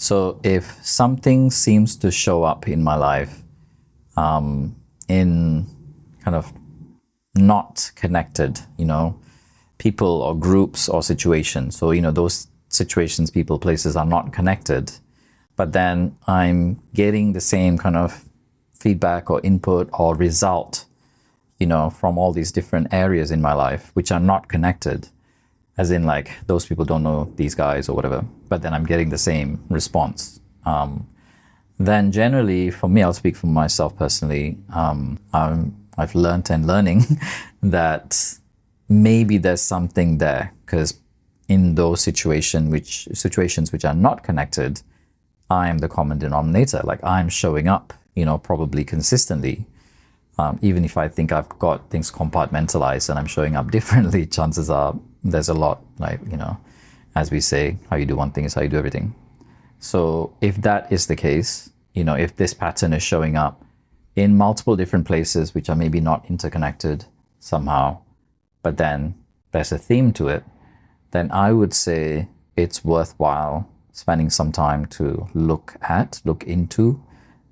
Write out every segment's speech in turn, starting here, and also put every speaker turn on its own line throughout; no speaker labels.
So if something seems to show up in my life in kind of not connected, people or groups or situations. So, those situations, people, places are not connected, but then I'm getting the same kind of feedback or input or result, from all these different areas in my life, which are not connected, as in like those people don't know these guys or whatever, but then I'm getting the same response. Then generally for me, I'll speak for myself personally, I've learned and learning that maybe there's something there, because in those situations which are not connected, I'm the common denominator. Like I'm showing up, probably consistently. Even if I think I've got things compartmentalized and I'm showing up differently, chances are there's a lot, like, as we say, how you do one thing is how you do everything. So if that is the case, if this pattern is showing up in multiple different places which are maybe not interconnected somehow, but then there's a theme to it, then I would say it's worthwhile spending some time to look into,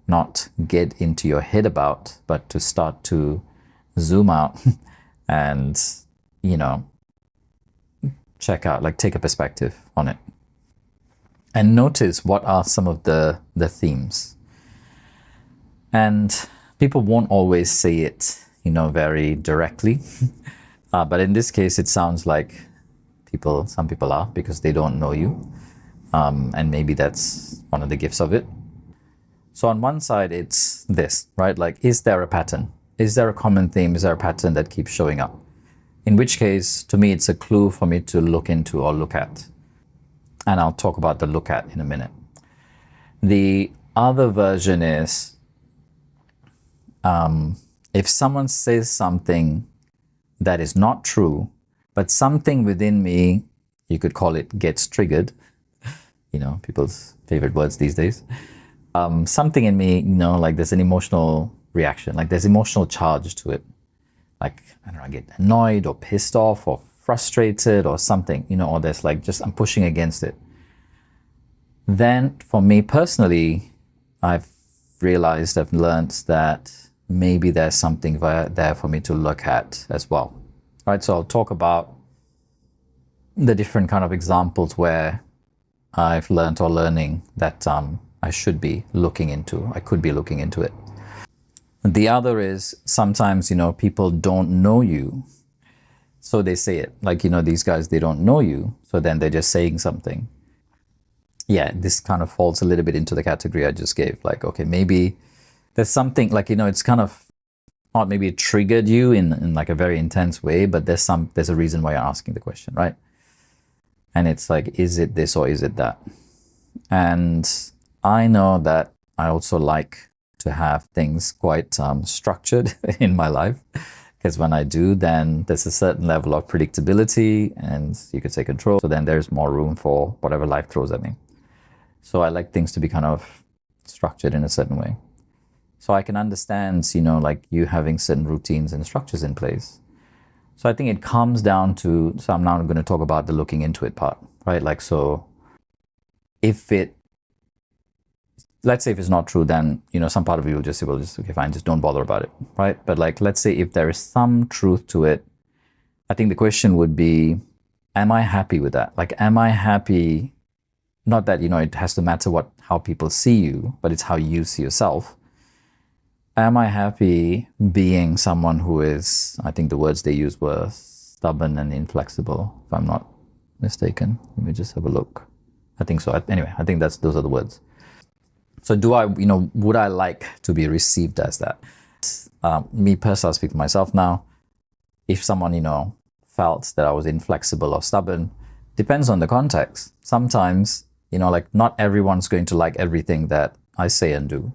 not get into your head about, but to start to zoom out and, check out, like take a perspective on it. And notice what are some of the themes. And people won't always say it, very directly. But in this case, it sounds like some people are, because they don't know you. And maybe that's one of the gifts of it. So on one side, it's this, right? Like, is there a pattern? Is there a common theme? Is there a pattern that keeps showing up? In which case, to me, it's a clue for me to look into or look at. And I'll talk about the look at in a minute. The other version is, if someone says something that is not true, but something within me, you could call it gets triggered, people's favorite words these days. Something in me, like there's an emotional reaction, like there's emotional charge to it. Like, I don't know, I get annoyed or pissed off or frustrated or something, or there's like just, I'm pushing against it. Then for me personally, I've learned that maybe there's something there for me to look at as well. Right, so I'll talk about the different kind of examples where I've learned or learning that I should be looking into. I could be looking into it. The other is sometimes, people don't know you. So they say it. Like, these guys, they don't know you. So then they're just saying something. Yeah, this kind of falls a little bit into the category I just gave. Like, okay, maybe there's something like, it's kind of not maybe it triggered you in like a very intense way, but there's a reason why you're asking the question, right? And it's like, is it this or is it that? And I know that I also like to have things quite structured in my life, because when I do, then there's a certain level of predictability and you could say control. So then there's more room for whatever life throws at me. So I like things to be kind of structured in a certain way. So I can understand, like you having certain routines and structures in place. So I think it comes down to, so I'm now going to talk about the looking into it part, right? Like, so let's say if it's not true, then, some part of you will just say, well, okay, fine, just don't bother about it, right? But like, let's say if there is some truth to it, I think the question would be, am I happy with that? Like, am I happy? Not that, it has to matter how people see you, but it's how you see yourself. Am I happy being someone who is, I think the words they used were stubborn and inflexible, if I'm not mistaken. Let me just have a look. I think so. Anyway, I think those are the words. So would I like to be received as that? Me personally, I'll speak for myself now. If someone, felt that I was inflexible or stubborn, depends on the context. Sometimes, like not everyone's going to like everything that I say and do.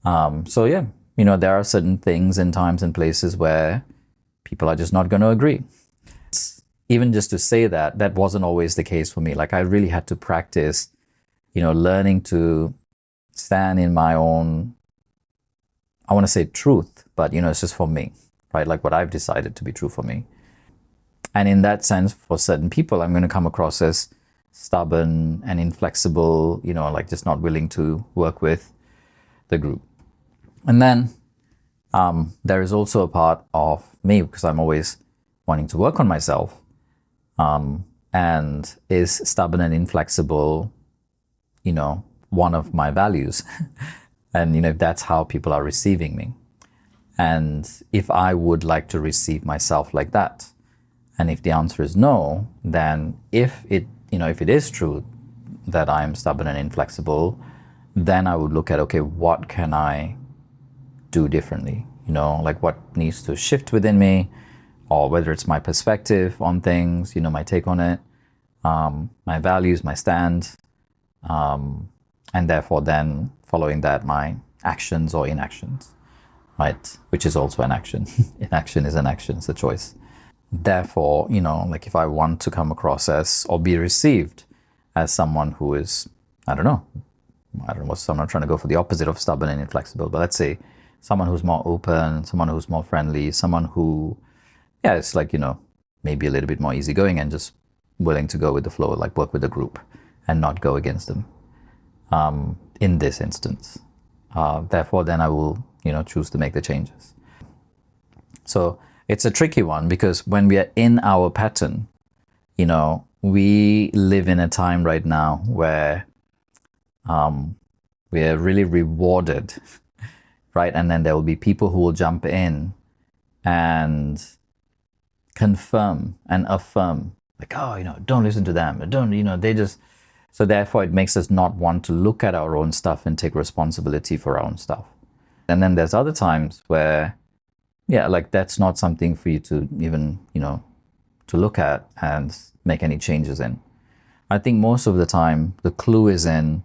So yeah, there are certain things and times and places where people are just not going to agree. Even just to say that wasn't always the case for me. Like I really had to practice, learning to stand in my own, I want to say truth, but it's just for me, right? Like what I've decided to be true for me. And in that sense, for certain people, I'm going to come across as stubborn and inflexible, like just not willing to work with the group. And then there is also a part of me, because I'm always wanting to work on myself, and is stubborn and inflexible, one of my values. And, if that's how people are receiving me. And if I would like to receive myself like that, and if the answer is no, then if it is true that I'm stubborn and inflexible, then I would look at, okay, what can I do differently? Like what needs to shift within me, or whether it's my perspective on things, my take on it, my values, my stand, and therefore then following that, my actions or inactions, right? Which is also an action. Inaction is an action, it's a choice. Therefore, like if I want to come across as, or be received as someone who is, I don't know, so I'm not trying to go for the opposite of stubborn and inflexible, but let's say someone who's more open, someone who's more friendly, someone who, it's like, maybe a little bit more easygoing and just willing to go with the flow, like work with the group and not go against them. In this instance, therefore, then I will, choose to make the changes. So it's a tricky one, because when we are in our pattern, we live in a time right now where we are really rewarded, right? And then there will be people who will jump in and confirm and affirm, like, oh, don't listen to them. Don't, they just... So therefore, it makes us not want to look at our own stuff and take responsibility for our own stuff. And then there's other times where, like that's not something for you to even, to look at and make any changes in. I think most of the time, the clue is in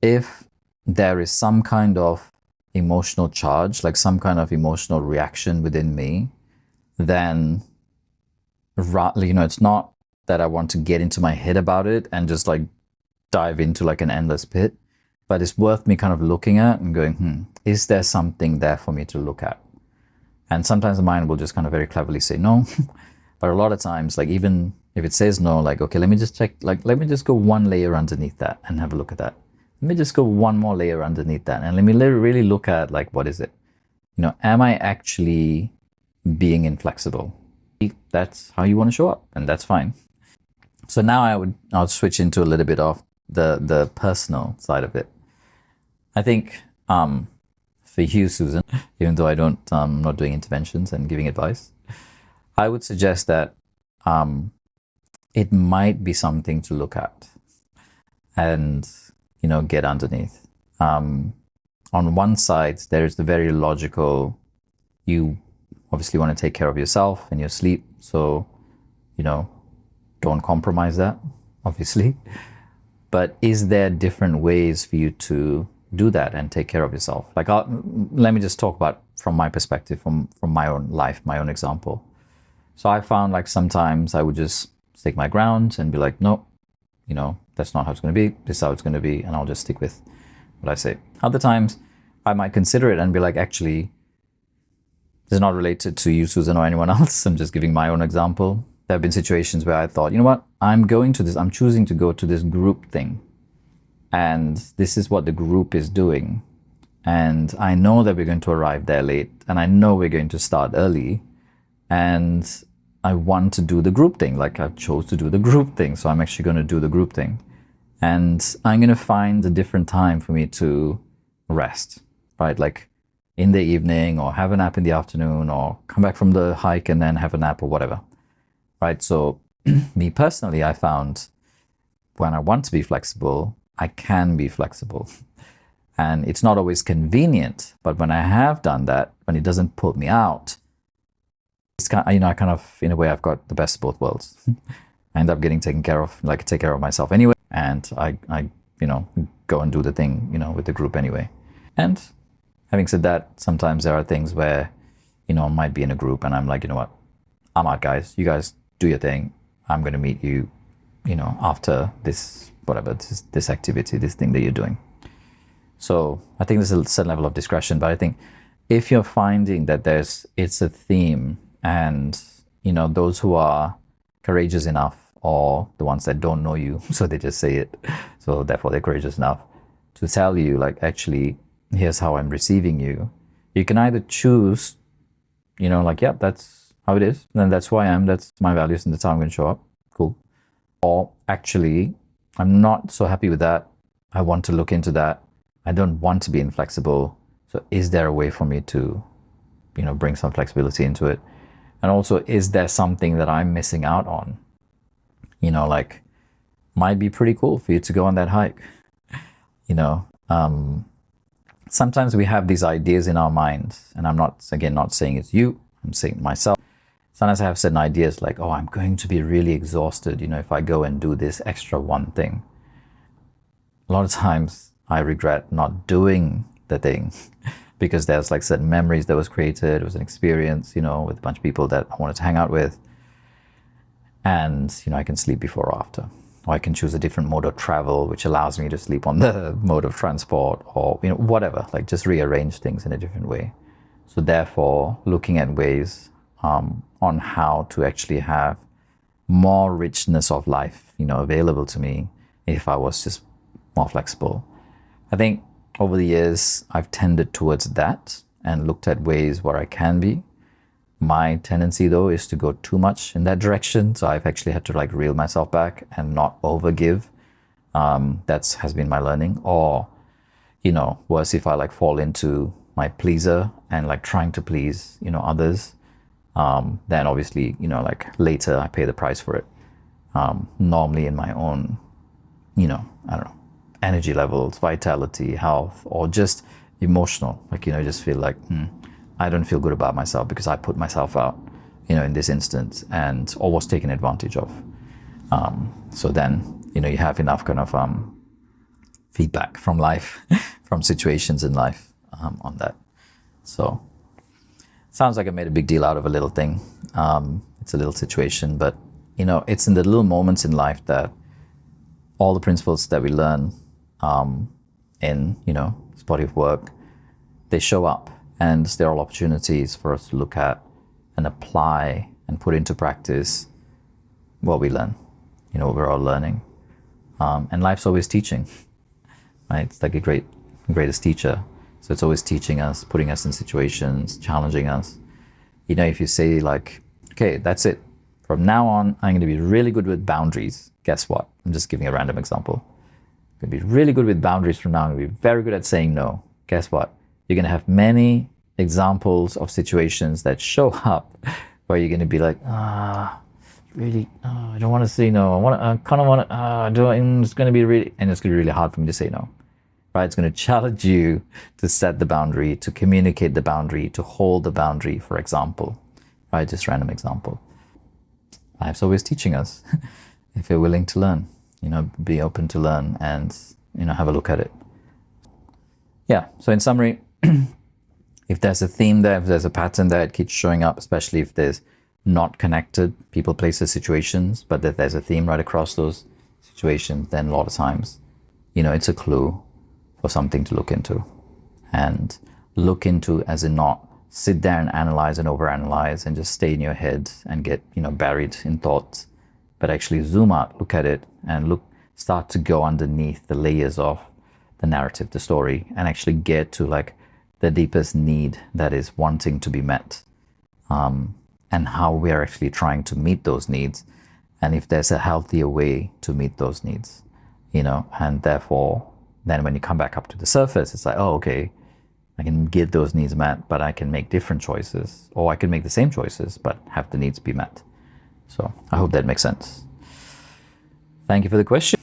if there is some kind of emotional charge, like some kind of emotional reaction within me, then, it's not that I want to get into my head about it and just like dive into like an endless pit, but it's worth me kind of looking at and going, is there something there for me to look at? And sometimes the mind will just kind of very cleverly say no. But a lot of times, like even if it says no, like, okay, let me just check, like, let me just go one layer underneath that and have a look at that. Let me just go one more layer underneath that. And let me really look at, like, what is it? Am I actually being inflexible? That's how you want to show up, and that's fine. So now I'll switch into a little bit of the personal side of it. I think for you, Susan, even though I'm not doing interventions and giving advice, I would suggest that it might be something to look at and, get underneath. On one side, there is the very logical, you obviously want to take care of yourself and your sleep. So, don't compromise that, obviously. But is there different ways for you to do that and take care of yourself? Like, let me just talk about from my perspective, from my own life, my own example. So I found like sometimes I would just stick my ground and be like, no, that's not how it's going to be. This is how it's going to be. And I'll just stick with what I say. Other times I might consider it and be like, actually, this is not related to you, Susan, or anyone else. I'm just giving my own example. There have been situations where I thought, you know what, I'm choosing to go to this group thing. And this is what the group is doing. And I know that we're going to arrive there late. And I know we're going to start early. And I want to do the group thing. Like I chose to do the group thing. So I'm actually going to do the group thing. And I'm going to find a different time for me to rest, right? Like in the evening, or have a nap in the afternoon, or come back from the hike and then have a nap or whatever, right? So me personally, I found when I want to be flexible, I can be flexible. And it's not always convenient, but when I have done that, when it doesn't put me out, it's kind of, I kind of, in a way, I've got the best of both worlds. I end up getting taken care of, like take care of myself anyway. And I go and do the thing, with the group anyway. And having said that, sometimes there are things where, I might be in a group and I'm like, you know what, I'm out, guys. You guys do your thing. I'm going to meet you, after this, whatever, this activity, this thing that you're doing. So I think there's a certain level of discretion, but I think if you're finding that it's a theme and, those who are courageous enough or the ones that don't know you, so they just say it. So therefore they're courageous enough to tell you, like, actually, here's how I'm receiving you. You can either choose, like, yeah, that's how it is. Then that's who I am. That's my values, and that's how I'm going to show up. Cool. Or actually, I'm not so happy with that. I want to look into that. I don't want to be inflexible. So is there a way for me to, bring some flexibility into it? And also, is there something that I'm missing out on? Like, might be pretty cool for you to go on that hike. Sometimes we have these ideas in our minds, and I'm not saying it's you, I'm saying myself. Sometimes I have certain ideas like, oh, I'm going to be really exhausted, if I go and do this extra one thing. A lot of times I regret not doing the thing because there's like certain memories that was created. It was an experience, with a bunch of people that I wanted to hang out with. And, I can sleep before or after. Or I can choose a different mode of travel, which allows me to sleep on the mode of transport, or, whatever, like just rearrange things in a different way. So therefore, looking at ways on how to actually have more richness of life, available to me if I was just more flexible. I think over the years, I've tended towards that and looked at ways where I can be. My tendency, though, is to go too much in that direction. So I've actually had to like reel myself back and not overgive. That has been my learning. Or, worse, if I like fall into my pleaser and like trying to please, others, then obviously, like later I pay the price for it. Normally in my own, I don't know, energy levels, vitality, health, or just emotional. Like, just feel like, I don't feel good about myself because I put myself out, in this instance, and or was taken advantage of. So then, you have enough kind of feedback from life, from situations in life on that. So sounds like I made a big deal out of a little thing. It's a little situation, but, it's in the little moments in life that all the principles that we learn in, this body of work, they show up. And there are all opportunities for us to look at and apply and put into practice what we learn, what we're all learning. And life's always teaching, right? It's like a greatest teacher. So it's always teaching us, putting us in situations, challenging us. If you say like, okay, that's it. From now on, I'm going to be really good with boundaries. Guess what? I'm just giving a random example. I'm going to be really good with boundaries from now. I'm going to be very good at saying no. Guess what? You're going to have many examples of situations that show up where you're going to be like, really, I don't want to say no. I kind of want to, it's going to be really, and it's going to be really hard for me to say no, right? It's going to challenge you to set the boundary, to communicate the boundary, to hold the boundary, for example, right? Just random example. Life's always teaching us if you're willing to learn, be open to learn and, have a look at it. Yeah. So in summary, if there's a theme there, if there's a pattern there, it keeps showing up, especially if there's not connected people, places, situations, but that there's a theme right across those situations, then a lot of times, it's a clue for something to look into. And look into as in not sit there and analyze and overanalyze and just stay in your head and get, buried in thoughts, but actually zoom out, look at it and start to go underneath the layers of the narrative, the story, and actually get to like the deepest need that is wanting to be met, and how we are actually trying to meet those needs, and if there's a healthier way to meet those needs, and therefore then when you come back up to the surface, it's like, oh, okay, I can get those needs met, but I can make different choices, or I can make the same choices but have the needs be met. So I hope that makes sense. Thank you for the question.